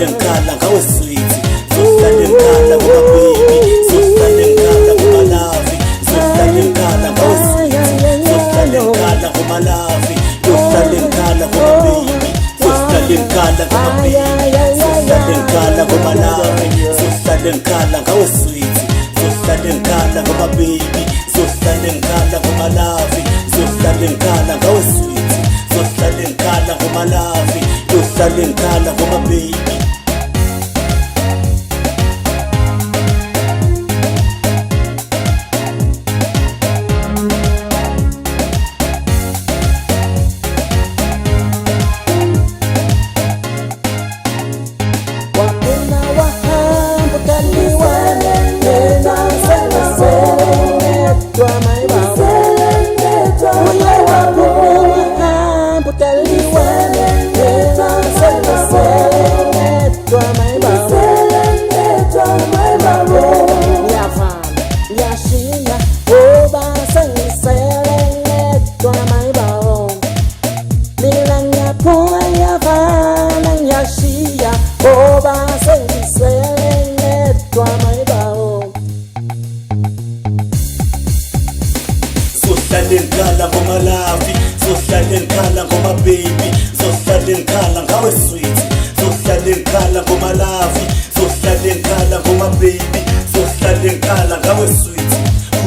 zohlale ngikhala ngawe sweet, zohlale ngikhala ngoba baby, zohlale ngikhala ngoba love, zohlale ngikhala ngawe sweet, zohlale ngikhala ngoba love, zohlale ngikhala ngoba baby, zohlale ngikhala ngoba baby, zohlale ngikhala ngoba love, zohlale ngikhala ngawe sweet, zohlale ngikhala ngoba baby, zohlale ngikhala ngoba love, zohlale ngikhala ngawe sweet, zohlale ngikhala ngoba love, zohlale ngikhala ngoba baby. Zohlale ngikhala ngoma love, zohlale ngikhala ngoma baby, zohlale ngikhala ngawe sweet, zohlale ngikhala ngoma love, zohlale ngikhala ngoma baby, zohlale ngikhala ngawe sweet.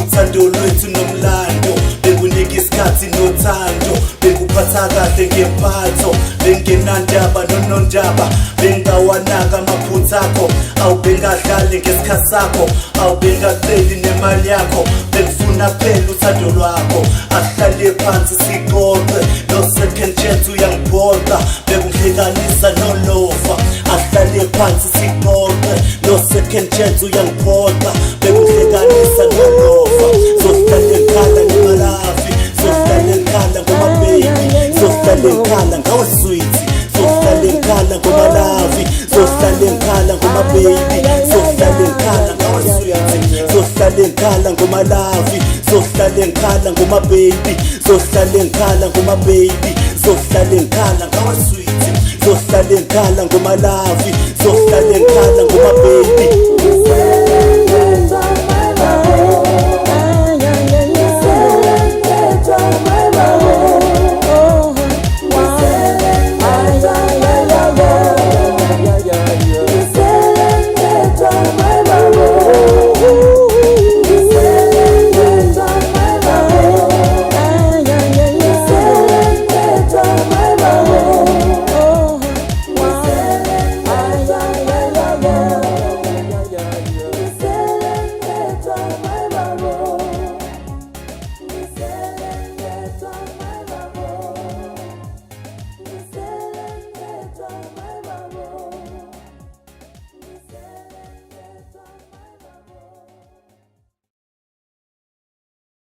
Uthando lwethu nomlando, bekunika isikhathi nothando, bekuphatha kahle ngempatho, bengenandaba nonondaba, bengawanaka amaphutha akho, awubengadlali ngesikhathi sakho, awubengaceli nemali yakho, bekufuna phela uthando lwakho, asihlale phansi sixoxe, no second chance uyangibhoxa, bekungihlekanisa nolofa, asihlale phansi sixoxe, no second chance uyangibhoxa, bekungihlekanisa nolofa. Zohlale ngikhala ngoma love, zohlale ngikhala ngoma baby, zohlale ngikhala ngawe sweet, zohlale ngikhala ngoma love, zohlale ngikhala ngoma baby, zohlale ngikhala ngawe sweet, zohlale ngikhala ngoma love, zohlale ngikhala ngoma baby, zohlale ngikhala ngoma baby, zohlale ngikhala ngawe sweet, zohlale ngikhala ngoma love, zohlale ngikhala ngoma baby.